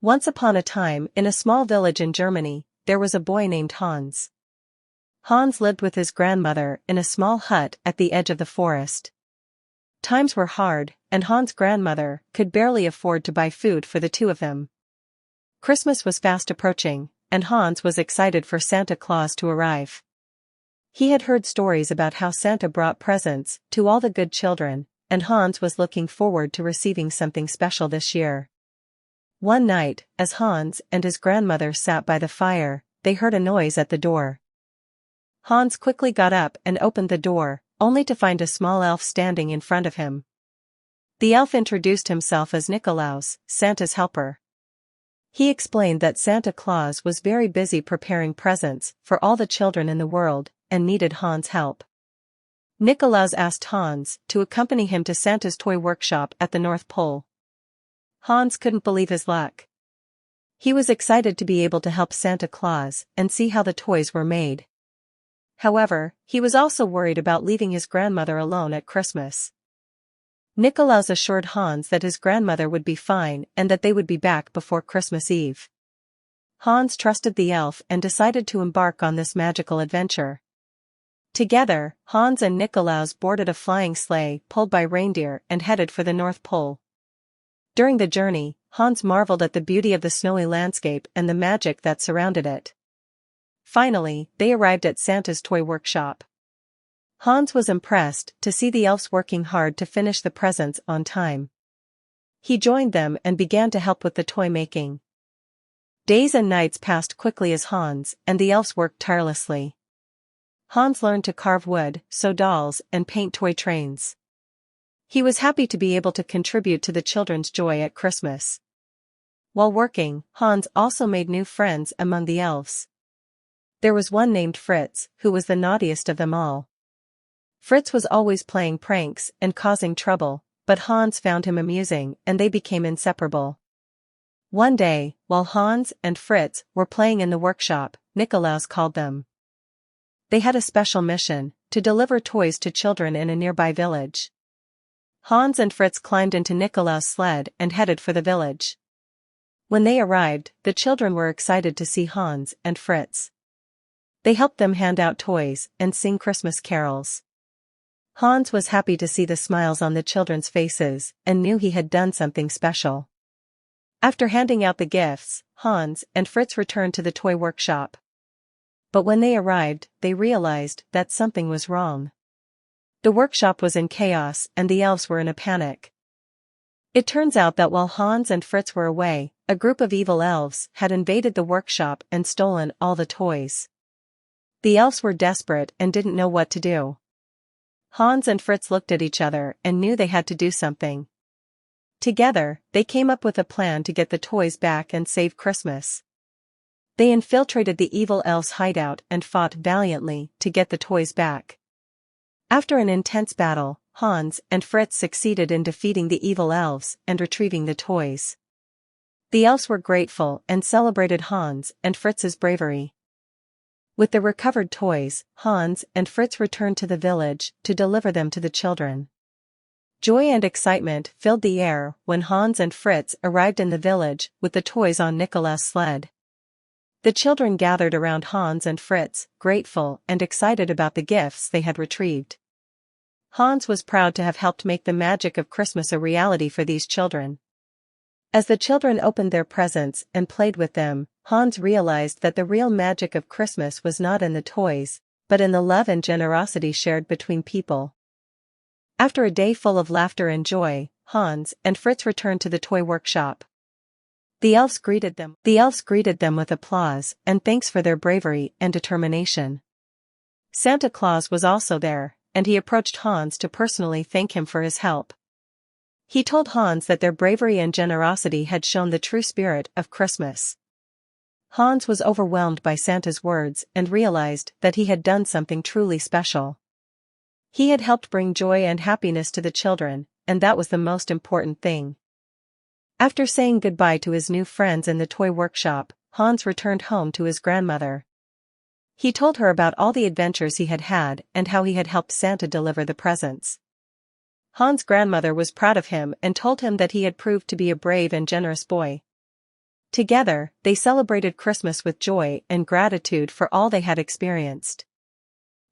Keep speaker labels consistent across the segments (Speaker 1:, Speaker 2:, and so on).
Speaker 1: Once upon a time, in a small village in Germany, there was a boy named Hans. Hans lived with his grandmother in a small hut at the edge of the forest. Times were hard, and Hans' grandmother could barely afford to buy food for the two of them. Christmas was fast approaching, and Hans was excited for Santa Claus to arrive. He had heard stories about how Santa brought presents to all the good children, and Hans was looking forward to receiving something special this year. One night, as Hans and his grandmother sat by the fire, they heard a noise at the door. Hans quickly got up and opened the door, only to find a small elf standing in front of him. The elf introduced himself as Nikolaus, Santa's helper. He explained that Santa Claus was very busy preparing presents for all the children in the world, and needed Hans' help. Nikolaus asked Hans to accompany him to Santa's toy workshop at the North Pole. Hans couldn't believe his luck. He was excited to be able to help Santa Claus and see how the toys were made. However, he was also worried about leaving his grandmother alone at Christmas. Nikolaus assured Hans that his grandmother would be fine and that they would be back before Christmas Eve. Hans trusted the elf and decided to embark on this magical adventure. Together, Hans and Nikolaus boarded a flying sleigh pulled by reindeer and headed for the North Pole. During the journey, Hans marveled at the beauty of the snowy landscape and the magic that surrounded it. Finally, they arrived at Santa's toy workshop. Hans was impressed to see the elves working hard to finish the presents on time. He joined them and began to help with the toy making. Days and nights passed quickly as Hans and the elves worked tirelessly. Hans learned to carve wood, sew dolls, and paint toy trains. He was happy to be able to contribute to the children's joy at Christmas. While working, Hans also made new friends among the elves. There was one named Fritz, who was the naughtiest of them all. Fritz was always playing pranks and causing trouble, but Hans found him amusing and they became inseparable. One day, while Hans and Fritz were playing in the workshop, Nikolaus called them. They had a special mission, to deliver toys to children in a nearby village. Hans and Fritz climbed into Nikolaus' sled and headed for the village. When they arrived, the children were excited to see Hans and Fritz. They helped them hand out toys and sing Christmas carols. Hans was happy to see the smiles on the children's faces and knew he had done something special. After handing out the gifts, Hans and Fritz returned to the toy workshop. But when they arrived, they realized that something was wrong. The workshop was in chaos and the elves were in a panic. It turns out that while Hans and Fritz were away, a group of evil elves had invaded the workshop and stolen all the toys. The elves were desperate and didn't know what to do. Hans and Fritz looked at each other and knew they had to do something. Together, they came up with a plan to get the toys back and save Christmas. They infiltrated the evil elves' hideout and fought valiantly to get the toys back. After an intense battle, Hans and Fritz succeeded in defeating the evil elves and retrieving the toys. The elves were grateful and celebrated Hans and Fritz's bravery. With the recovered toys, Hans and Fritz returned to the village to deliver them to the children. Joy and excitement filled the air when Hans and Fritz arrived in the village with the toys on Nikolaus' sled. The children gathered around Hans and Fritz, grateful and excited about the gifts they had retrieved. Hans was proud to have helped make the magic of Christmas a reality for these children. As the children opened their presents and played with them, Hans realized that the real magic of Christmas was not in the toys, but in the love and generosity shared between people. After a day full of laughter and joy, Hans and Fritz returned to the toy workshop. The elves greeted them with applause and thanks for their bravery and determination. Santa Claus was also there, and he approached Hans to personally thank him for his help. He told Hans that their bravery and generosity had shown the true spirit of Christmas. Hans was overwhelmed by Santa's words and realized that he had done something truly special. He had helped bring joy and happiness to the children, and that was the most important thing. After saying goodbye to his new friends in the toy workshop, Hans returned home to his grandmother. He told her about all the adventures he had had and how he had helped Santa deliver the presents. Hans' grandmother was proud of him and told him that he had proved to be a brave and generous boy. Together, they celebrated Christmas with joy and gratitude for all they had experienced.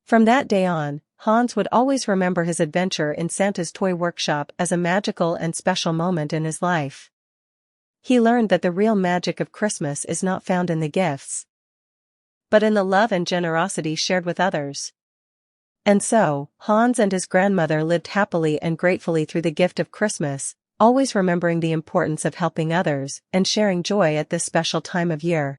Speaker 1: From that day on, Hans would always remember his adventure in Santa's toy workshop as a magical and special moment in his life. He learned that the real magic of Christmas is not found in the gifts, but in the love and generosity shared with others. And so, Hans and his grandmother lived happily and gratefully through the gift of Christmas, always remembering the importance of helping others and sharing joy at this special time of year.